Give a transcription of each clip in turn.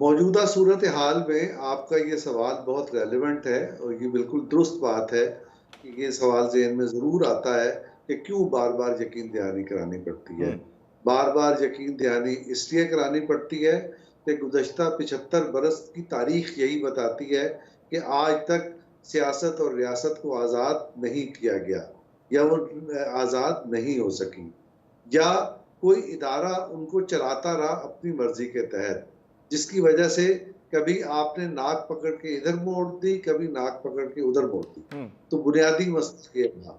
موجودہ صورتحال میں آپ کا یہ سوال بہت ریلیونٹ ہے اور یہ بالکل درست بات ہے کہ یہ سوال ذہن میں ضرور آتا ہے کہ کیوں بار بار یقین دہانی کرانی پڑتی ہے. بار بار یقین دہانی اس لیے کرانی پڑتی ہے کہ گزشتہ 75 برس کی تاریخ یہی بتاتی ہے کہ آج تک سیاست اور ریاست کو آزاد نہیں کیا گیا یا وہ آزاد نہیں ہو سکی، یا کوئی ادارہ ان کو چلاتا رہا اپنی مرضی کے تحت، جس کی وجہ سے کبھی آپ نے ناک پکڑ کے ادھر موڑ دی، کبھی ناک پکڑ کے ادھر موڑ دی. تو بنیادی مسئلہ یہ تھا.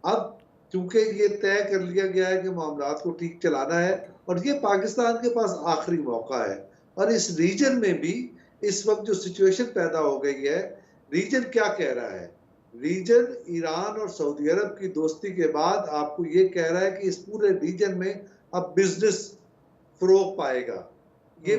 اب چونکہ یہ طے کر لیا گیا ہے کہ معاملات کو ٹھیک چلانا ہے اور یہ پاکستان کے پاس آخری موقع ہے، اور اس ریجن میں بھی اس وقت جو سچویشن پیدا ہو گئی ہے، ریجن کیا کہہ رہا ہے؟ ریجن ایران اور سعودی عرب کی دوستی کے بعد آپ کو یہ کہہ رہا ہے کہ اس پورے ریجن میں اب بزنس فروغ پائے گا. یہ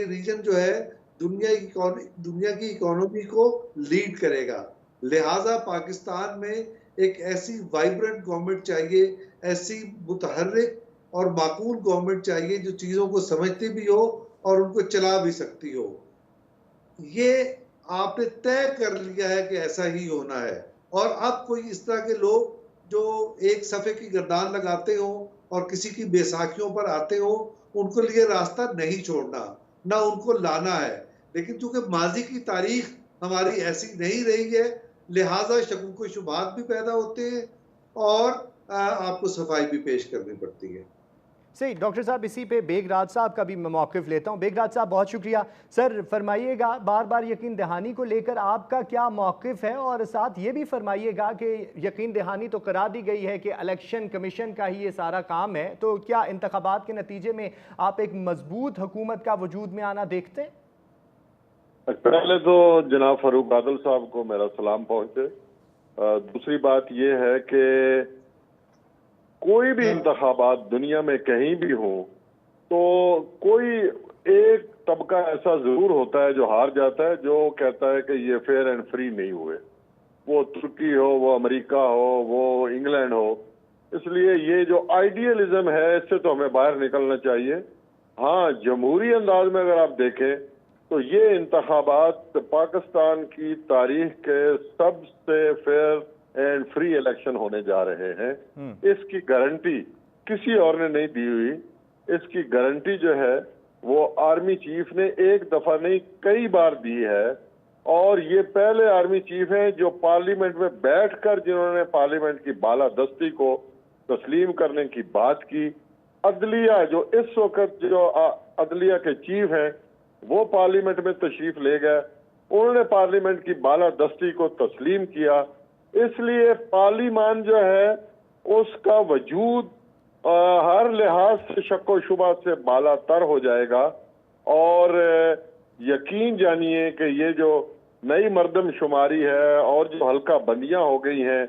ریجن جو ہے دنیا کی اکانومی کو لیڈ کرے گا. لہٰذا پاکستان میں ایک ایسی وائبرنٹ گورنمنٹ چاہیے، ایسی متحرک اور معقول گورنمنٹ چاہیے جو چیزوں کو سمجھتی بھی ہو اور ان کو چلا بھی سکتی ہو. یہ آپ نے طے کر لیا ہے کہ ایسا ہی ہونا ہے، اور اب کوئی اس طرح کے لوگ جو ایک صفحے کی گردان لگاتے ہوں اور کسی کی بیساکھیوں پر آتے ہوں، ان کو لیے راستہ نہیں چھوڑنا، نہ ان کو لانا ہے. لیکن چونکہ ماضی کی تاریخ ہماری ایسی نہیں رہی ہے، لہٰذا شکوک و شبہات بھی پیدا ہوتے ہیں اور آپ کو صفائی بھی پیش کرنی پڑتی ہے. صحیح ڈاکٹر صاحب، اسی پہ بیگ راج صاحب کا بھی میں موقف لیتا ہوں. بیگ راج صاحب بہت شکریہ. سر فرمائیے گا بار بار یقین دہانی کو لے کر آپ کا کیا موقف ہے، اور ساتھ یہ بھی فرمائیے گا کہ یقین دہانی تو کرا دی گئی ہے کہ الیکشن کمیشن کا ہی یہ سارا کام ہے، تو کیا انتخابات کے نتیجے میں آپ ایک مضبوط حکومت کا وجود میں آنا دیکھتے ہیں؟ پہلے تو جناب فاروق عادل صاحب کو میرا سلام پہنچے. دوسری بات یہ ہے کہ کوئی بھی انتخابات دنیا میں کہیں بھی ہوں تو کوئی ایک طبقہ ایسا ضرور ہوتا ہے جو ہار جاتا ہے، جو کہتا ہے کہ یہ فیئر اینڈ فری نہیں ہوئے، وہ ترکی ہو، وہ امریکہ ہو، وہ انگلینڈ ہو. اس لیے یہ جو آئیڈیلزم ہے اس سے تو ہمیں باہر نکلنا چاہیے. ہاں، جمہوری انداز میں اگر آپ دیکھیں تو یہ انتخابات پاکستان کی تاریخ کے سب سے فیئر اینڈ فری الیکشن ہونے جا رہے ہیں. اس کی گارنٹی کسی اور نے نہیں دی ہوئی. اس کی گارنٹی جو ہے وہ آرمی چیف نے ایک دفعہ نہیں کئی بار دی ہے، اور یہ پہلے آرمی چیف ہیں جو پارلیمنٹ میں بیٹھ کر جنہوں نے پارلیمنٹ کی بالادستی کو تسلیم کرنے کی بات کی. عدلیہ جو اس وقت جو عدلیہ کے چیف ہیں وہ پارلیمنٹ میں تشریف لے گئے، انہوں نے پارلیمنٹ کی بالادستی کو تسلیم کیا. اس لیے پارلیمان جو ہے اس کا وجود ہر لحاظ سے شک و شبہ سے بالا تر ہو جائے گا. اور یقین جانیے کہ یہ جو نئی مردم شماری ہے اور جو حلقہ بندیاں ہو گئی ہیں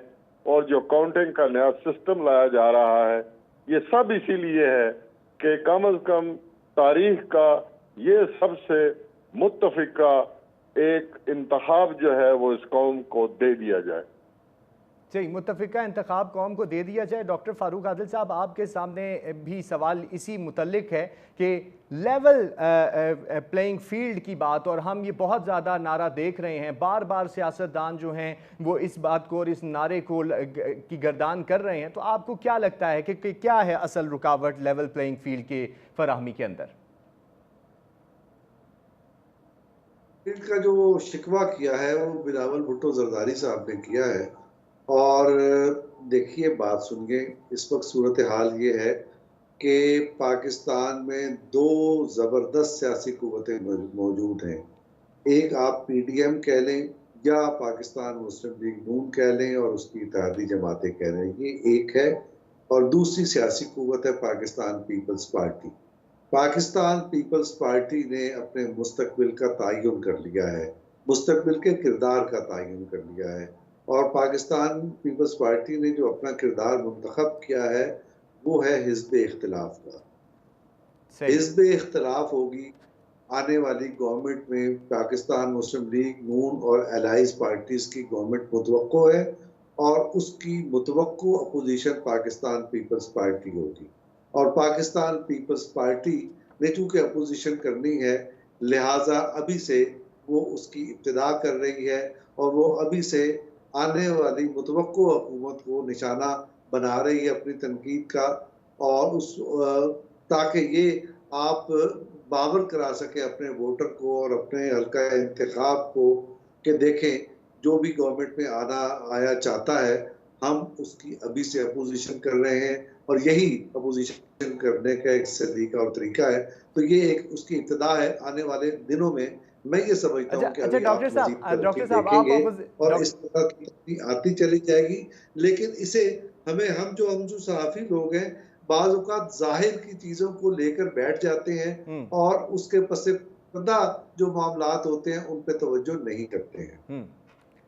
اور جو کاؤنٹنگ کا نیا سسٹم لایا جا رہا ہے، یہ سب اسی لیے ہے کہ کم از کم تاریخ کا یہ سب سے متفقہ ایک انتخاب جو ہے وہ اس قوم کو دے دیا جائے. صحیح، متفقہ انتخاب قوم کو دے دیا جائے. ڈاکٹر فاروق عادل صاحب، آپ کے سامنے بھی سوال اسی متعلق ہے کہ لیول پلینگ فیلڈ کی بات، اور ہم یہ بہت زیادہ نعرہ دیکھ رہے ہیں، بار بار سیاستدان جو ہیں وہ اس بات کو اور اس نعرے کو کی گردان کر رہے ہیں. تو آپ کو کیا لگتا ہے کہ کیا ہے اصل رکاوٹ لیول پلینگ فیلڈ کے فراہمی کے اندر؟ کا جو شکوہ کیا ہے وہ بلاول بھٹو زرداری صاحب نے کیا ہے. اور دیکھیے، بات سنیے، اس وقت صورتحال یہ ہے کہ پاکستان میں دو زبردست سیاسی قوتیں موجود ہیں. ایک آپ پی ڈی ایم کہہ لیں یا پاکستان مسلم لیگ نون کہہ لیں اور اس کی اتحادی جماعتیں کہہ لیں، یہ ایک ہے. اور دوسری سیاسی قوت ہے Pakistan Peoples Party. Pakistan Peoples Party نے اپنے مستقبل کا تعین کر لیا ہے، مستقبل کے کردار کا تعین کر لیا ہے. اور پاکستان پیپلز پارٹی نے جو اپنا کردار منتخب کیا ہے وہ ہے حزب اختلاف کا. حزب اختلاف ہوگی آنے والی گورنمنٹ میں. پاکستان مسلم لیگ نون اور الائز پارٹیز کی گورنمنٹ متوقع ہے، اور اس کی متوقع اپوزیشن پاکستان پیپلز پارٹی ہوگی. اور پاکستان پیپلز پارٹی نے چونکہ اپوزیشن کرنی ہے، لہٰذا ابھی سے وہ اس کی ابتدا کر رہی ہے اور وہ ابھی سے آنے والی متوقع حکومت کو نشانہ بنا رہی ہے اپنی تنقید کا، اور تاکہ یہ آپ باور کرا سکے اپنے ووٹر کو اور اپنے حلقہ انتخاب کو کہ دیکھیں جو بھی گورنمنٹ میں آیا چاہتا ہے ہم اس کی ابھی سے اپوزیشن کر رہے ہیں، اور یہی اپوزیشن کرنے کا ایک سلیقہ اور طریقہ ہے۔ تو یہ ایک اس کی ابتدا ہے۔ آنے والے دنوں میں میں یہ سمجھتا ہوں کہ اچھا ابھی ڈاکٹر آپ مزید صاحب، ترقی ڈاکٹر صاحب دیکھیں آپ گے اور اس طرح کی آتی چلی جائے گی، لیکن اسے ہم جو صحافی لوگ ہیں بعض اوقات ظاہر کی چیزوں کو لے کر بیٹھ جاتے ہیں اور اس کے پس پردہ جو معاملات ہوتے ہیں ان پہ توجہ نہیں کرتے ہیں۔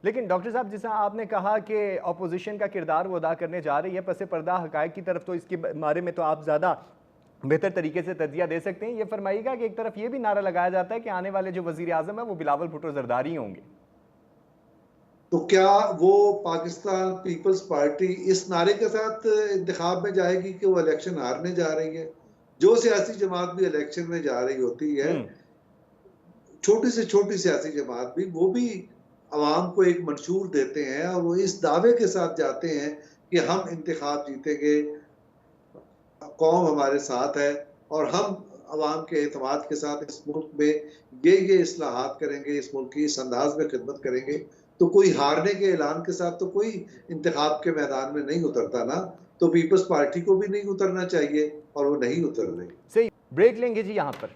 لیکن ڈاکٹر صاحب جیسا آپ نے کہا کہ اپوزیشن کا کردار وہ ادا کرنے جا رہی ہے، پس پردہ حقائق کی طرف تو اس کے بارے میں تو آپ زیادہ بہتر طریقے سے تجزیہ دے سکتے ہیں۔ یہ فرمائیے گا کہ ایک طرف یہ بھی نعرہ لگایا جاتا ہے کہ آنے والے جو وزیر اعظم ہیں وہ بلاول بھٹو زرداری ہوں گے، تو کیا وہ پاکستان پیپلز پارٹی اس نعرے کے ساتھ انتخاب میں جائے گی کہ وہ الیکشن ہارنے جا رہی ہے؟ جو سیاسی جماعت بھی الیکشن میں جا رہی ہوتی ہے، چھوٹی سے چھوٹی سیاسی جماعت بھی، وہ بھی عوام کو ایک منشور دیتے ہیں اور وہ اس دعوے کے ساتھ جاتے ہیں کہ ہم انتخاب جیتیں گے، قوم ہمارے ساتھ ہے اور ہم عوام کے اعتماد کے ساتھ اس ملک میں یہ اصلاحات کریں گے، اس ملک کی اس انداز میں خدمت کریں گے۔ تو کوئی ہارنے کے اعلان کے ساتھ تو کوئی انتخاب کے میدان میں نہیں اترتا نا، تو پیپلز پارٹی کو بھی نہیں اترنا چاہیے اور وہ نہیں اتر رہی۔ صحیح، بریک لیں گے جی یہاں پر۔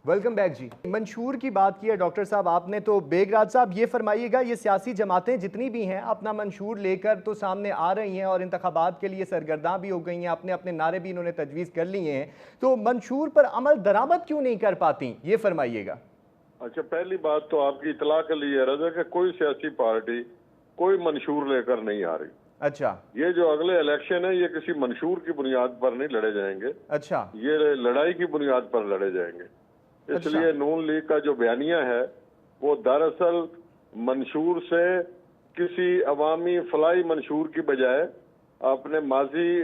ویلکم بیک جی۔ منشور کی بات کی ہے ڈاکٹر صاحب آپ نے، تو بیگ راج صاحب یہ فرمائیے گا یہ سیاسی جماعتیں جتنی بھی ہیں اپنا منشور لے کر تو سامنے آ رہی ہیں اور انتخابات کے لیے سرگرداں بھی ہو گئی ہیں، اپنے اپنے نعرے بھی انہوں نے تجویز کر لیے ہیں، تو منشور پر عمل درآمد کیوں نہیں کر پاتی، یہ فرمائیے گا۔ اچھا، پہلی بات تو آپ کی اطلاع کے لیے رضا کہ کوئی سیاسی پارٹی کوئی منشور لے کر نہیں آ رہی۔ اچھا، یہ جو اگلے الیکشن ہے یہ کسی منشور کی بنیاد پر نہیں لڑے جائیں گے، اچھا، یہ لڑائی کی بنیاد پر لڑے جائیں گے۔ اس لیے نون لیگ کا جو بیانیہ ہے وہ دراصل منشور سے کسی عوامی فلاحی منشور کی بجائے اپنے ماضی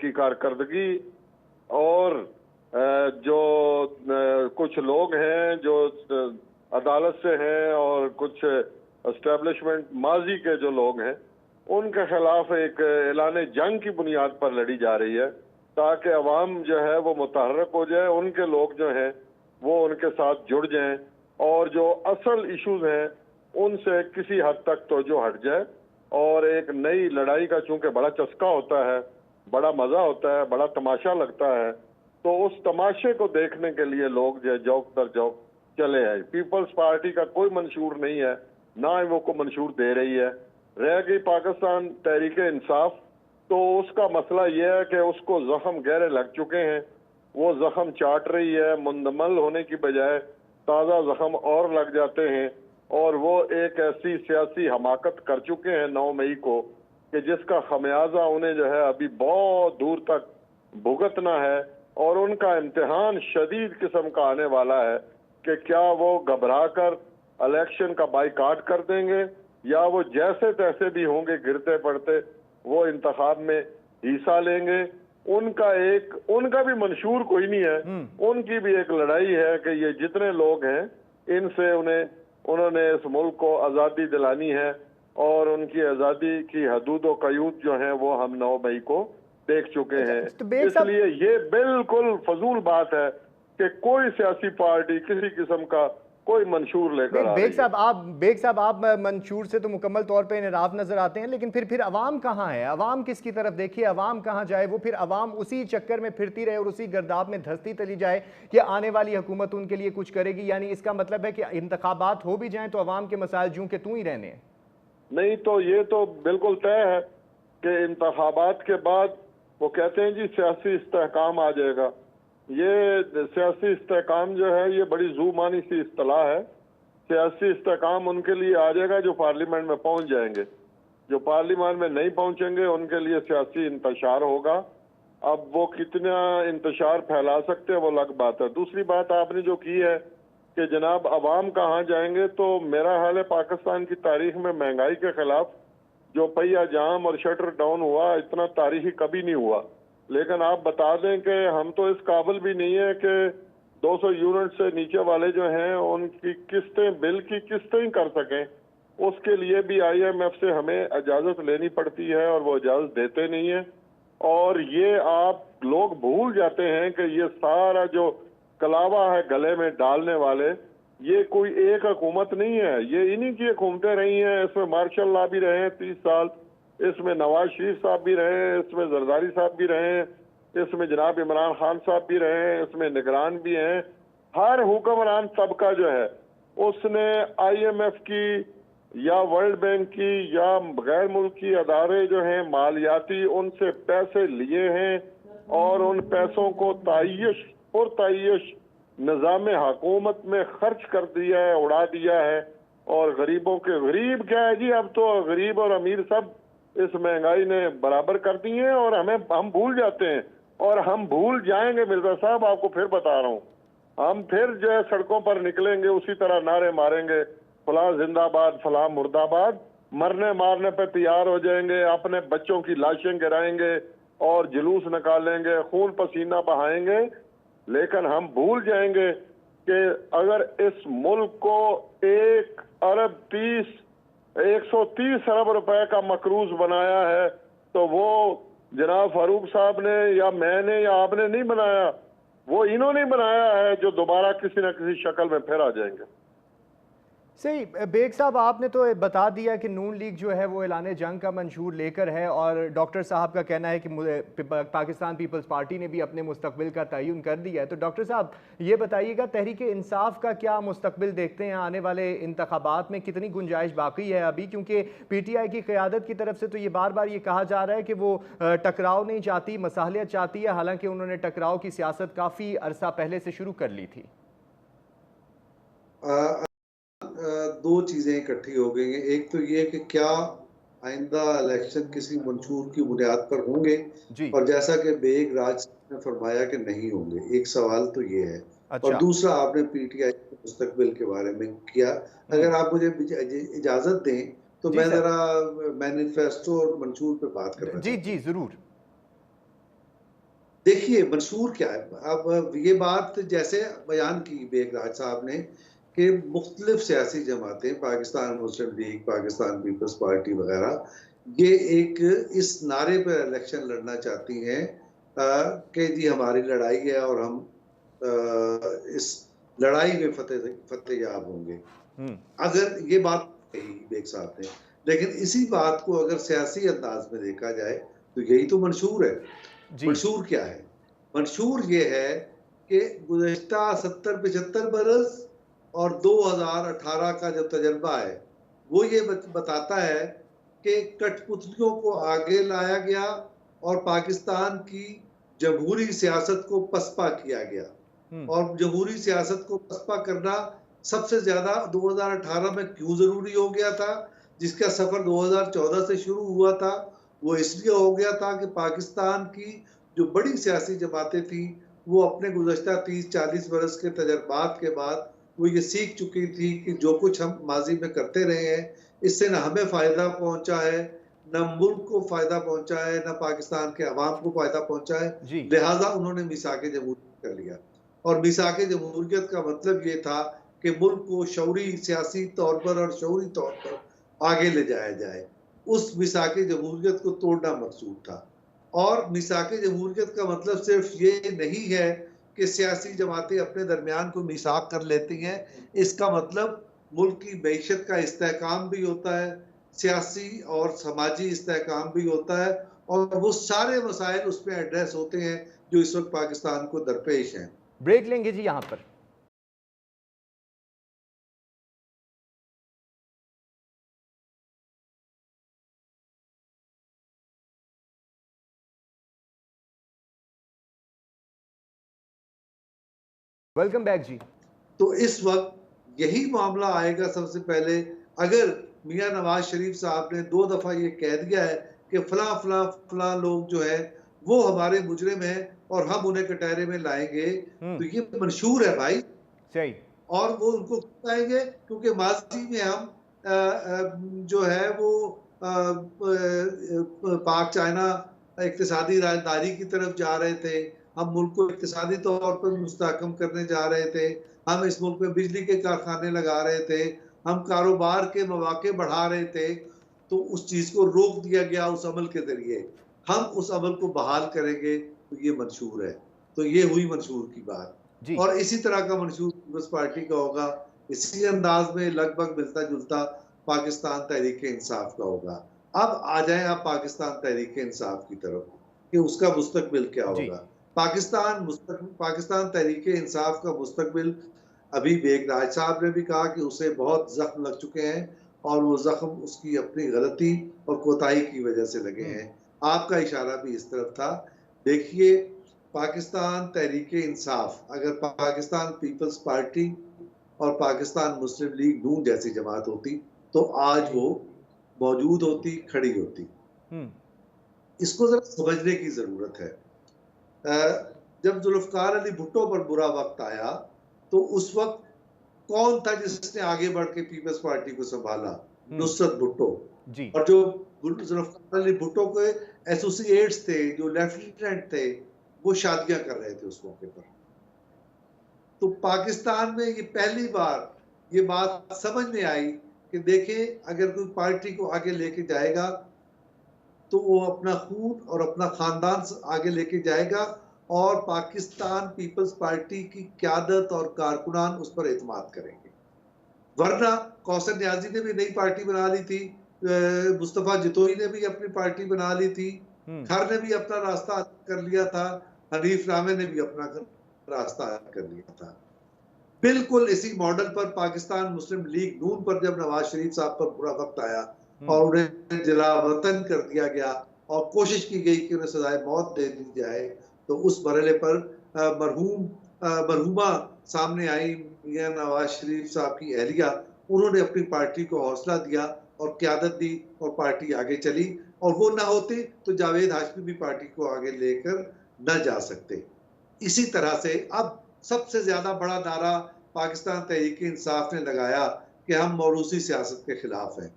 کی کارکردگی اور جو کچھ لوگ ہیں جو عدالت سے ہیں اور کچھ اسٹیبلشمنٹ ماضی کے جو لوگ ہیں ان کے خلاف ایک اعلان جنگ کی بنیاد پر لڑی جا رہی ہے، تاکہ عوام جو ہے وہ متحرک ہو جائے، ان کے لوگ جو ہیں وہ ان کے ساتھ جڑ جائیں اور جو اصل ایشوز ہیں ان سے کسی حد تک توجہ ہٹ جائے، اور ایک نئی لڑائی کا چونکہ بڑا چسکا ہوتا ہے، بڑا مزہ ہوتا ہے، بڑا تماشا لگتا ہے، تو اس تماشے کو دیکھنے کے لیے لوگ جو جوک در جوک چلے آئے۔ پیپلز پارٹی کا کوئی منشور نہیں ہے، نہ ہی وہ کو منشور دے رہی ہے۔ رہ گئی پاکستان تحریک انصاف، تو اس کا مسئلہ یہ ہے کہ اس کو زخم گہرے لگ چکے ہیں، وہ زخم چاٹ رہی ہے، مندمل ہونے کی بجائے تازہ زخم اور لگ جاتے ہیں، اور وہ ایک ایسی سیاسی حماقت کر چکے ہیں 9 مئی کو کہ جس کا خمیازہ انہیں جو ہے ابھی بہت دور تک بھگتنا ہے، اور ان کا امتحان شدید قسم کا آنے والا ہے کہ کیا وہ گھبرا کر الیکشن کا بائیکاٹ کر دیں گے یا وہ جیسے تیسے بھی ہوں گے گرتے پڑتے وہ انتخاب میں حصہ لیں گے۔ ان کا بھی منشور کوئی نہیں ہے، ان کی بھی ایک لڑائی ہے کہ یہ جتنے لوگ ہیں ان سے انہوں نے اس ملک کو آزادی دلانی ہے، اور ان کی آزادی کی حدود و قیود جو ہیں وہ ہم 9 مئی کو دیکھ چکے ہیں۔ اس لیے یہ بالکل فضول بات ہے کہ کوئی سیاسی پارٹی کسی قسم کا کوئی منشور لے کر آ رہی ہے۔ بیگ صاحب آپ منشور سے تو مکمل طور پہ انحراف نظر آتے ہیں، لیکن پھر عوام کہاں ہے؟ عوام کس کی طرف دیکھیے، عوام کہاں جائے؟ وہ پھر عوام اسی چکر میں پھرتی رہے اور اسی گرداب میں دھستی چلی جائے کہ آنے والی حکومت ان کے لیے کچھ کرے گی؟ یعنی اس کا مطلب ہے کہ انتخابات ہو بھی جائیں تو عوام کے مسائل جوں کہ توں ہی رہنے ہیں۔ نہیں تو یہ تو بالکل طے ہے کہ انتخابات کے بعد وہ کہتے ہیں جی سیاسی استحکام آ جائے گا۔ یہ سیاسی استحکام جو ہے یہ بڑی زومانی سی اصطلاح ہے۔ سیاسی استحکام ان کے لیے آ جائے گا جو پارلیمنٹ میں پہنچ جائیں گے، جو پارلیمنٹ میں نہیں پہنچیں گے ان کے لیے سیاسی انتشار ہوگا۔ اب وہ کتنا انتشار پھیلا سکتے ہیں وہ الگ بات ہے۔ دوسری بات آپ نے جو کی ہے کہ جناب عوام کہاں جائیں گے. تو میرا حال ہے پاکستان کی تاریخ میں مہنگائی کے خلاف جو پہیا جام اور شٹر ڈاؤن ہوا اتنا تاریخی کبھی نہیں ہوا. لیکن آپ بتا دیں کہ ہم تو اس قابل بھی نہیں ہے کہ 200 یونٹ سے نیچے والے جو ہیں ان کی قسطیں بل کی قسطیں ہی کر سکیں. اس کے لیے بھی IMF سے ہمیں اجازت لینی پڑتی ہے اور وہ اجازت دیتے نہیں ہیں. اور یہ آپ لوگ بھول جاتے ہیں کہ یہ سارا جو کلاوا ہے گلے میں ڈالنے والے یہ کوئی ایک حکومت نہیں ہے. یہ انہی کی حکومتیں رہی ہیں. اس میں مارشل لا بھی رہے ہیں 30 سال, اس میں نواز شریف صاحب بھی رہے ہیں, اس میں زرداری صاحب بھی رہے ہیں, اس میں جناب عمران خان صاحب بھی رہے ہیں, اس میں نگران بھی ہیں. ہر حکمران طبقہ جو ہے اس نے IMF کی یا ورلڈ بینک کی یا غیر ملکی ادارے جو ہیں مالیاتی ان سے پیسے لیے ہیں اور ان پیسوں کو تعیش نظام حکومت میں خرچ کر دیا ہے, اڑا دیا ہے. اور غریبوں کے غریب کیا ہے جی, اب تو غریب اور امیر سب اس مہنگائی نے برابر کر دی ہیں اور ہم بھول جاتے ہیں. اور ہم بھول جائیں گے مرزا صاحب, آپ کو پھر بتا رہا ہوں, ہم پھر جو ہے سڑکوں پر نکلیں گے اسی طرح نعرے ماریں گے فلاں زندہ آباد فلاں مرد آباد, مرنے مارنے پہ تیار ہو جائیں گے, اپنے بچوں کی لاشیں گرائیں گے اور جلوس نکالیں گے, خون پسینہ بہائیں گے. لیکن ہم بھول جائیں گے کہ اگر اس ملک کو 130 ارب روپے کا مقروض بنایا ہے تو وہ جناب فاروق صاحب نے یا میں نے یا آپ نے نہیں بنایا, وہ انہوں نے بنایا ہے جو دوبارہ کسی نہ کسی شکل میں پھر آ جائیں گے. صحیح. بیگ صاحب آپ نے تو بتا دیا کہ نون لیگ جو ہے وہ اعلان جنگ کا منشور لے کر ہے اور ڈاکٹر صاحب کا کہنا ہے کہ پاکستان پیپلز پارٹی نے بھی اپنے مستقبل کا تعین کر دیا ہے. تو ڈاکٹر صاحب یہ بتائیے گا تحریک انصاف کا کیا مستقبل دیکھتے ہیں آنے والے انتخابات میں, کتنی گنجائش باقی ہے ابھی, کیونکہ PTI کی قیادت کی طرف سے تو یہ بار بار یہ کہا جا رہا ہے کہ وہ ٹکراؤ نہیں چاہتی, مصالحت چاہتی ہے, حالانکہ انہوں نے ٹکراؤ کی سیاست کافی عرصہ پہلے سے شروع کر لی تھی. دو چیزیں اکٹھی ہو گئی ہیں. ایک تو یہ کہ کیا آئندہ الیکشن کسی منشور کی بنیاد پر ہوں گے, اور جیسا کہ بیگ راج نے فرمایا کہ نہیں ہوں گے. ایک سوال تو یہ ہے. اور دوسرا آپ نے PTI کے مستقبل کے بارے میں کیا. اگر آپ مجھے اجازت دیں تو میں ذرا مینیفیسٹو اور منشور پہ بات کرنا چاہتا ہوں. جی ضرور. دیکھیے منشور کیا ہے. اب یہ بات جیسے بیان کی بیگ راج صاحب نے کہ مختلف سیاسی جماعتیں, پاکستان مسلم لیگ, پاکستان پیپلز پارٹی وغیرہ, یہ ایک اس نعرے پر الیکشن لڑنا چاہتی ہیں کہ جی ہماری لڑائی ہے اور ہم اس لڑائی میں فتح یاب ہوں گے. اگر یہ بات کہی بیگ صاحب نے, لیکن اسی بات کو اگر سیاسی انداز میں دیکھا جائے تو یہی تو منشور ہے. منشور کیا ہے؟ منشور یہ ہے کہ گزشتہ 70-75 برس اور 2018 کا جو تجربہ ہے وہ یہ بتاتا ہے کہ کٹ پتلیوں کو آگے لایا گیا اور پاکستان کی جمہوری سیاست کو پسپا کیا گیا. اور جمہوری سیاست کو پسپا کرنا سب سے زیادہ 2018 میں کیوں ضروری ہو گیا تھا, جس کا سفر 2014 سے شروع ہوا تھا. وہ اس لیے ہو گیا تھا کہ پاکستان کی جو بڑی سیاسی جماعتیں تھیں وہ اپنے گزشتہ 30-40 برس کے تجربات کے بعد وہ یہ سیکھ چکی تھی کہ جو کچھ ہم ماضی میں کرتے رہے ہیں اس سے نہ ہمیں فائدہ پہنچا ہے, نہ ملک کو فائدہ پہنچا ہے, نہ پاکستان کے عوام کو فائدہ پہنچا ہے. لہٰذا انہوں نے میثاق جمہوریت کر لیا. اور میثاق جمہوریت کا مطلب یہ تھا کہ ملک کو شعوری سیاسی طور پر اور شعوری طور پر آگے لے جایا جائے. اس میثاق جمہوریت کو توڑنا مقصود تھا. اور میثاق جمہوریت کا مطلب صرف یہ نہیں ہے کہ سیاسی جماعتیں اپنے درمیان کو میثاق کر لیتی ہیں. اس کا مطلب ملک کی معیشت کا استحکام بھی ہوتا ہے, سیاسی اور سماجی استحکام بھی ہوتا ہے, اور وہ سارے مسائل اس میں ایڈریس ہوتے ہیں جو اس وقت پاکستان کو درپیش ہیں. بریک لیں گے جی یہاں پر. ویلکم بیک جی. تو اس وقت یہی معاملہ آئے گا سب سے پہلے. اگر میاں نواز شریف صاحب نے 2 دفعہ یہ کہہ دیا ہے کہ فلاں فلاں فلاں لوگ جو ہے وہ ہمارے مجرم ہیں اور ہم انہیں کٹہرے میں لائیں گے, تو یہ منشور ہے بھائی. صحیح. اور وہ ان کو بتائیں گے کیونکہ ماضی میں ہم جو ہے وہ پاک چائنا اقتصادی راجداری کی طرف جا رہے تھے، ہم ملک کو اقتصادی طور پر مستحکم کرنے جا رہے تھے، ہم اس ملک میں بجلی کے کارخانے لگا رہے تھے، ہم کاروبار کے مواقع بڑھا رہے تھے، تو اس چیز کو روک دیا گیا اس عمل کے ذریعے. ہم اس عمل کو بحال کریں گے تو یہ منشور ہے. تو یہ ہوئی منشور کی بات. جی اور اسی طرح کا منشور پیپلز پارٹی کا ہوگا، اسی انداز میں لگ بھگ ملتا جلتا پاکستان تحریک انصاف کا ہوگا. اب آ جائیں آپ پاکستان تحریک انصاف کی طرف کہ اس کا مستقبل کیا جی ہوگا. پاکستان تحریک انصاف کا مستقبل ابھی بیگ راج صاحب نے بھی کہا کہ اسے بہت زخم لگ چکے ہیں اور وہ زخم اس کی اپنی غلطی اور کوتاہی کی وجہ سے لگے ہیں. آپ کا اشارہ بھی اس طرف تھا. دیکھیے پاکستان تحریک انصاف اگر پاکستان پیپلز پارٹی اور پاکستان مسلم لیگ نون جیسی جماعت ہوتی تو آج وہ موجود ہوتی، کھڑی ہوتی. اس کو ذرا سمجھنے کی ضرورت ہے. جب ذوالفقار علی بھٹو پر برا وقت آیا تو اس وقت کون تھا جس نے آگے بڑھ کے پیپلز پارٹی کو سنبھالا؟ نصرت بھٹو. جی اور جو ذوالفقار علی بھٹو کے ایسوسی ایٹس تھے، جو لیفٹیننٹ تھے، وہ شادیاں کر رہے تھے اس موقع پر. تو پاکستان میں یہ پہلی بار یہ بات سمجھ میں آئی کہ دیکھیں اگر کوئی پارٹی کو آگے لے کے جائے گا تو وہ اپنا خون اور اپنا خاندان آگے لے کے جائے گا اور پاکستان پیپلز پارٹی کی قیادت اور کارکنان اس پر اعتماد کریں گے. ورنہ کوثر نیازی نے بھی نئی پارٹی بنا لی تھی، مصطفیٰ جتوئی نے بھی اپنی پارٹی بنا لی تھی، کھر نے بھی اپنا راستہ کر لیا تھا، حنیف رامے نے بھی اپنا راستہ کر لیا تھا. بالکل اسی ماڈل پر پاکستان مسلم لیگ نون پر جب نواز شریف صاحب پر برا وقت آیا اور انہیں جلا وطن کر دیا گیا اور کوشش کی گئی کہ انہیں سزائے موت دے دی جائے تو اس مرحلے پر مرحومہ سامنے آئی میاں نواز شریف صاحب کی اہلیہ. انہوں نے اپنی پارٹی کو حوصلہ دیا اور قیادت دی اور پارٹی آگے چلی. اور وہ نہ ہوتے تو جاوید ہاشمی بھی پارٹی کو آگے لے کر نہ جا سکتے. اسی طرح سے اب سب سے زیادہ بڑا نعرہ پاکستان تحریک انصاف نے لگایا کہ ہم موروثی سیاست کے خلاف ہیں.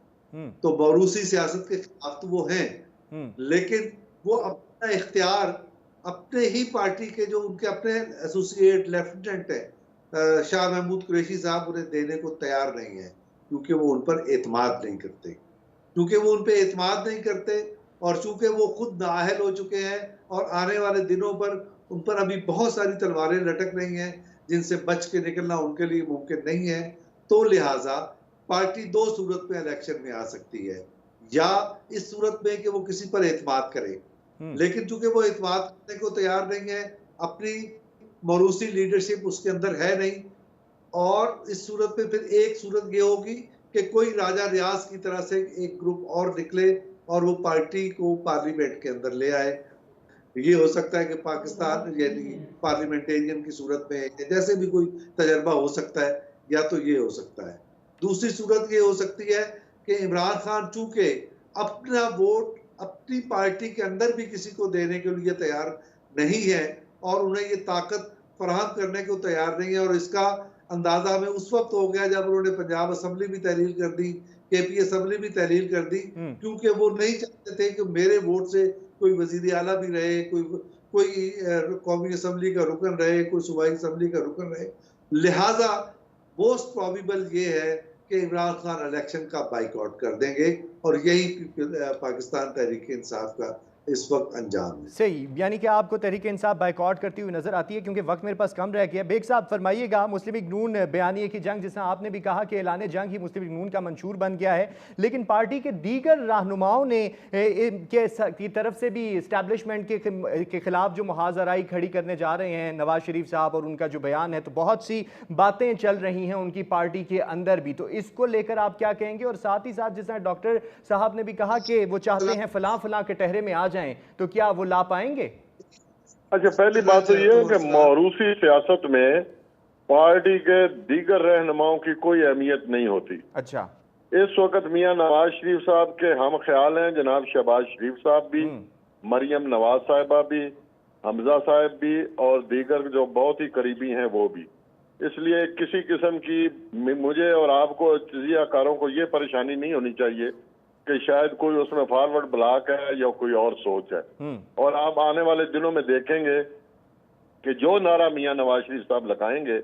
تو موروثی سیاست کے خلاف تو وہ ہیں، لیکن وہ اپنا اختیار اپنے ہی پارٹی کے جو ان کے اپنے ایسوسیٹ لیفٹیننٹ ہیں شاہ محمود قریشی صاحب انہیں دینے کو تیار نہیں ہیں کیونکہ وہ ان پر اعتماد نہیں کرتے. اور چونکہ وہ خود نااہل ہو چکے ہیں اور آنے والے دنوں پر ان پر ابھی بہت ساری تلواریں لٹک رہی ہیں جن سے بچ کے نکلنا ان کے لیے ممکن نہیں ہے. تو لہٰذا پارٹی دو صورت میں الیکشن میں آ سکتی ہے، یا اس صورت میں کہ وہ کسی پر اعتماد کرے، لیکن چونکہ وہ اعتماد کرنے کو تیار نہیں ہے، اپنی موروثی لیڈرشپ اس کے اندر ہے نہیں، اور اس صورت میں پھر ایک صورت یہ ہوگی کہ کوئی راجہ ریاض کی طرح سے ایک گروپ اور نکلے اور وہ پارٹی کو پارلیمنٹ کے اندر لے آئے. یہ ہو سکتا ہے کہ پاکستان یعنی پارلیمنٹیرین کی صورت میں جیسے بھی کوئی تجربہ ہو سکتا ہے، یا تو یہ ہو سکتا ہے. دوسری صورت یہ ہو سکتی ہے کہ عمران خان چونکہ اپنا ووٹ اپنی پارٹی کے اندر بھی کسی کو دینے کے لیے تیار نہیں ہے اور انہیں یہ طاقت فراہم کرنے کو تیار نہیں ہے، اور اس کا اندازہ ہمیں اس وقت ہو گیا جب انہوں نے پنجاب اسمبلی بھی تحلیل کر دی، کے پی اسمبلی بھی تحلیل کر دی، کیونکہ وہ نہیں چاہتے تھے کہ میرے ووٹ سے کوئی وزیر اعلیٰ بھی رہے، کوئی قومی اسمبلی کا رکن رہے، کوئی صوبائی اسمبلی کا رکن رہے. لہٰذا موسٹ پروبیبل یہ ہے کہ عمران خان الیکشن کا بائیک آؤٹ کر دیں گے اور یہی پاکستان تحریک انصاف کا اس وقت انجام ہے. صحیح، یعنی کہ آپ کو تحریک انصاف بائیکاٹ کرتی ہوئی نظر آتی ہے کیونکہ وقت میرے پاس کم رہ گیا. بیگ صاحب فرمائیے گا، مسلم لیگ نون بیانیے کی جنگ، جس طرح آپ نے بھی کہا کہ اعلان جنگ ہی مسلم لیگ نون کا منشور بن گیا ہے، لیکن پارٹی کے دیگر رہنماؤں نے کی طرف سے بھی اسٹیبلشمنٹ کے خلاف جو محاذ آرائی کھڑی کرنے جا رہے ہیں نواز شریف صاحب اور ان کا جو بیان ہے، تو بہت سی باتیں چل رہی ہیں ان کی پارٹی کے اندر بھی. تو اس کو لے کر آپ کیا کہیں گے؟ اور ساتھ ہی ساتھ جس طرح ڈاکٹر صاحب نے بھی کہا کہ وہ چاہتے ہیں فلاں فلاں کے ٹہرے میں آ جائیں، تو کیا وہ لا پائیں گے؟ اچھا، پہلی بات تو یہ ہے کہ موروثی سیاست میں پارٹی کے دیگر رہنماؤں کی کوئی اہمیت نہیں ہوتی. اچھا، اس وقت میاں نواز شریف صاحب کے ہم خیال ہیں، جناب شہباز شریف صاحب بھی، مریم نواز صاحبہ بھی، حمزہ صاحب بھی، اور دیگر جو بہت ہی قریبی ہیں وہ بھی. اس لیے کسی قسم کی مجھے اور آپ کو تجزیہ کاروں کو یہ پریشانی نہیں ہونی چاہیے کہ شاید کوئی اس میں فارورڈ بلاک ہے یا کوئی اور سوچ ہے. اور آپ آنے والے دنوں میں دیکھیں گے کہ جو نعرہ میاں نواز شریف صاحب لگائیں گے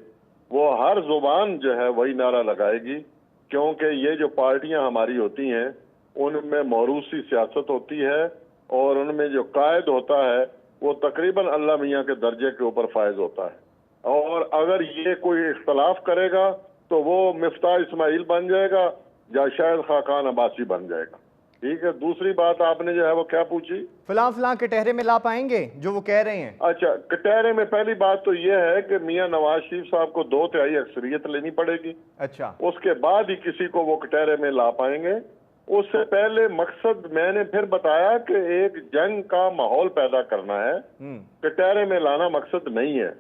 وہ ہر زبان جو ہے وہی نعرہ لگائے گی، کیونکہ یہ جو پارٹیاں ہماری ہوتی ہیں ان میں موروثی سیاست ہوتی ہے اور ان میں جو قائد ہوتا ہے وہ تقریباً اللہ میاں کے درجے کے اوپر فائز ہوتا ہے. اور اگر یہ کوئی اختلاف کرے گا تو وہ مفتاح اسماعیل بن جائے گا یا شاید خاقان عباسی بن جائے گا. ٹھیک ہے. دوسری بات آپ نے جو ہے وہ کیا پوچھی؟ فلاں کٹہرے میں لا پائیں گے جو وہ کہہ رہے ہیں؟ اچھا، کٹہرے میں پہلی بات تو یہ ہے کہ میاں نواز شریف صاحب کو 2/3 اکثریت لینی پڑے گی. اچھا. اس کے بعد ہی کسی کو وہ کٹہرے میں لا پائیں گے. اس سے پہلے مقصد میں نے پھر بتایا کہ ایک جنگ کا ماحول پیدا کرنا ہے، کٹہرے میں لانا مقصد نہیں ہے.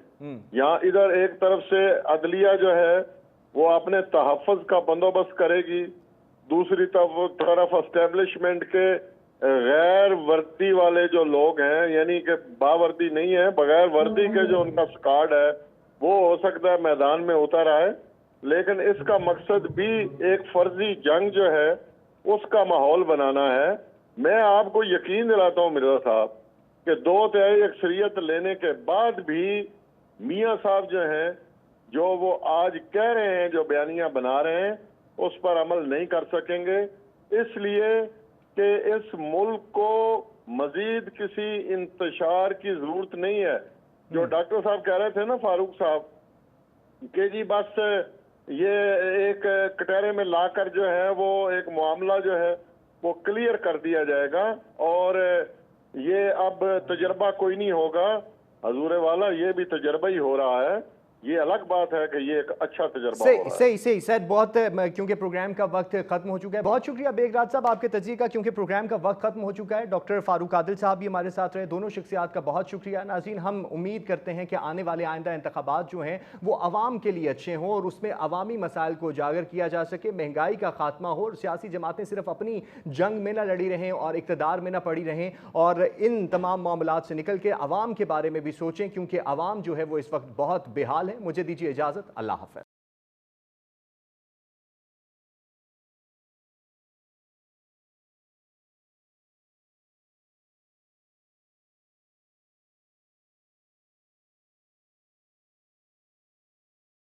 یہاں ادھر ایک طرف سے عدلیہ جو ہے وہ اپنے تحفظ کا بندوبست کرے گی، دوسری طرف اسٹیبلشمنٹ کے غیر وردی والے جو لوگ ہیں، یعنی کہ باوردی نہیں ہے، بغیر وردی کے جو ان کا سکواڈ ہے وہ ہو سکتا ہے میدان میں اتر آئے. لیکن اس کا مقصد بھی ایک فرضی جنگ جو ہے اس کا ماحول بنانا ہے. میں آپ کو یقین دلاتا ہوں مرزا صاحب کہ 2/3 اکثریت لینے کے بعد بھی میاں صاحب جو ہیں جو وہ آج کہہ رہے ہیں، جو بیانیہ بنا رہے ہیں، اس پر عمل نہیں کر سکیں گے. اس لیے کہ اس ملک کو مزید کسی انتشار کی ضرورت نہیں ہے. جو ڈاکٹر صاحب کہہ رہے تھے نا، فاروق صاحب، کہ جی بس یہ ایک کٹہرے میں لا کر جو ہے وہ ایک معاملہ جو ہے وہ کلیئر کر دیا جائے گا اور یہ اب تجربہ کوئی نہیں ہوگا. حضور والا یہ بھی تجربہ ہی ہو رہا ہے. یہ الگ بات ہے کہ یہ ایک اچھا تجربہ ہو رہا ہے. صحیح سید، بہت کیونکہ پروگرام کا وقت ختم ہو چکا ہے. بہت شکریہ بیگ راج صاحب آپ کے تجزیے کا، کیونکہ پروگرام کا وقت ختم ہو چکا ہے. ڈاکٹر فاروق عادل صاحب بھی ہمارے ساتھ رہے. دونوں شخصیات کا بہت شکریہ. ناظرین، ہم امید کرتے ہیں کہ آنے والے آئندہ انتخابات جو ہیں وہ عوام کے لیے اچھے ہوں اور اس میں عوامی مسائل کو اجاگر کیا جا سکے، مہنگائی کا خاتمہ ہو اور سیاسی جماعتیں صرف اپنی جنگ میں نہ لڑی رہیں اور اقتدار میں نہ پڑی رہیں اور ان تمام معاملات سے نکل کے عوام کے بارے میں بھی سوچیں، کیونکہ عوام جو ہے وہ اس وقت بہت بے حال ہے. مجھے دیجیے اجازت. اللہ حافظ.